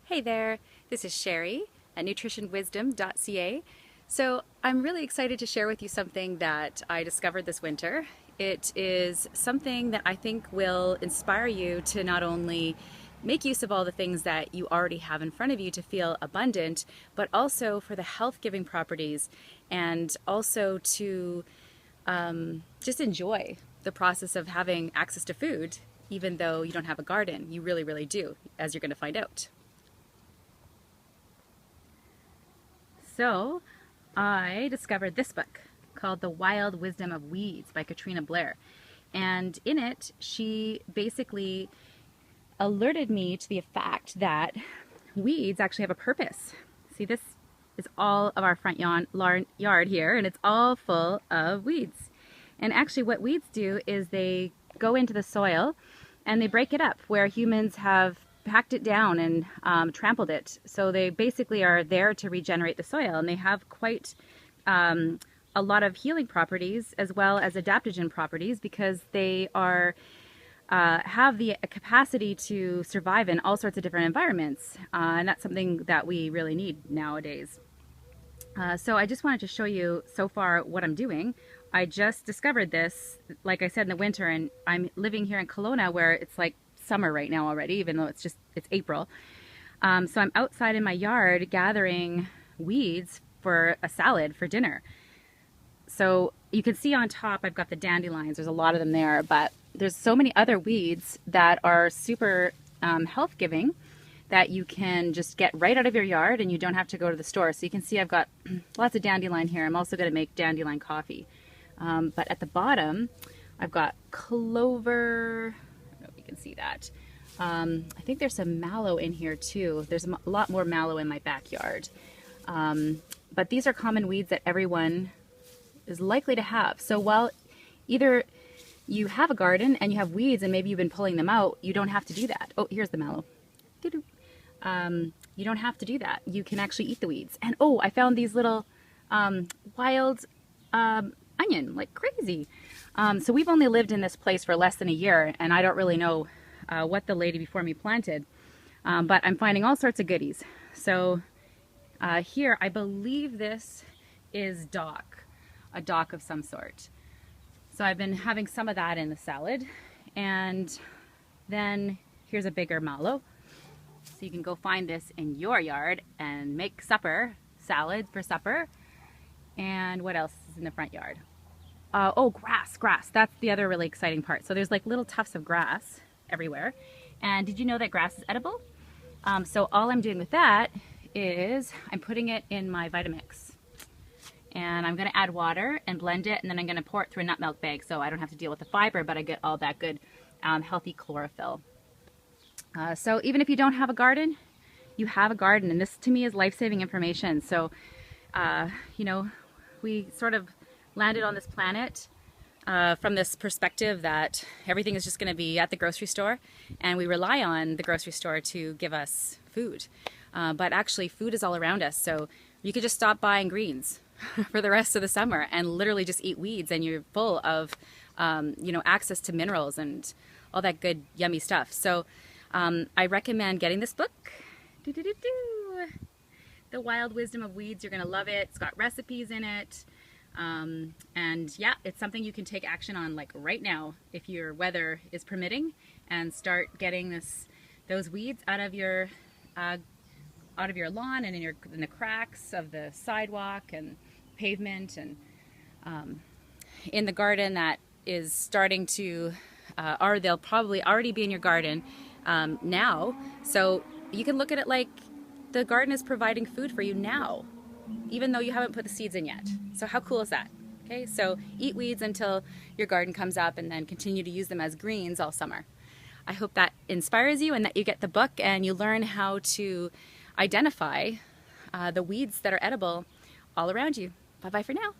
Hey there, this is Sherry at nutritionwisdom.ca. So I'm really excited to share with you something that I discovered this winter. It is something that I think will inspire you to not only make use of all the things that you already have in front of you to feel abundant, but also for the health-giving properties and also to just enjoy the process of having access to food, even though you don't have a garden. You really, really do, as you're going to find out. So I discovered this book called The Wild Wisdom of Weeds by Katrina Blair. And in it, she basically alerted me to the fact that weeds actually have a purpose. See, this is all of our front yard here, and it's all full of weeds. And actually what weeds do is they go into the soil and they break it up where humans have packed it down and trampled it. So they basically are there to regenerate the soil, and they have quite a lot of healing properties as well as adaptogen properties because they are have the capacity to survive in all sorts of different environments, and that's something that we really need nowadays. So I just wanted to show you so far what I'm doing. I just discovered this, like I said, in the winter, and I'm living here in Kelowna where it's like summer right now already, even though it's April. So I'm outside in my yard gathering weeds for a salad for dinner. So you can see on top I've got the dandelions. There's a lot of them there, but there's so many other weeds that are super health-giving that you can just get right out of your yard and you don't have to go to the store. So you can see I've got lots of dandelion here. I'm also going to make dandelion coffee. But at the bottom I've got clover. You can see that. I think there's some mallow in here too. There's a lot more mallow in my backyard. But these are common weeds that everyone is likely to have. So while either you have a garden and you have weeds and maybe you've been pulling them out, you don't have to do that. Oh, here's the mallow. You don't have to do that. You can actually eat the weeds. And oh, I found these little wild onion, like crazy. So we've only lived in this place for less than a year, and I don't really know what the lady before me planted, but I'm finding all sorts of goodies. So here, I believe this is a dock of some sort. So I've been having some of that in the salad, and then here's a bigger mallow. So you can go find this in your yard and make salad for supper. And what else is in the front yard? Oh, grass. That's the other really exciting part. So there's like little tufts of grass everywhere. And did you know that grass is edible? So all I'm doing with that is I'm putting it in my Vitamix. And I'm going to add water and blend it, and then I'm going to pour it through a nut milk bag so I don't have to deal with the fiber, but I get all that good healthy chlorophyll. So even if you don't have a garden, you have a garden, and this to me is life-saving information. So, you know, we sort of landed on this planet from this perspective that everything is just going to be at the grocery store, and we rely on the grocery store to give us food. But actually, food is all around us, so you could just stop buying greens for the rest of the summer and literally just eat weeds, and you're full of, you know, access to minerals and all that good, yummy stuff. So I recommend getting this book. The Wild Wisdom of Weeds. You're going to love it. It's got recipes in it. And yeah, it's something you can take action on like right now if your weather is permitting, and start getting those weeds out of your lawn and in the cracks of the sidewalk and pavement, and in the garden that is starting to or they'll probably already be in your garden now. So you can look at it like the garden is providing food for you now, even though you haven't put the seeds in yet. So how cool is that? Okay, so eat weeds until your garden comes up, and then continue to use them as greens all summer. I hope that inspires you and that you get the book and you learn how to identify the weeds that are edible all around you. Bye-bye for now.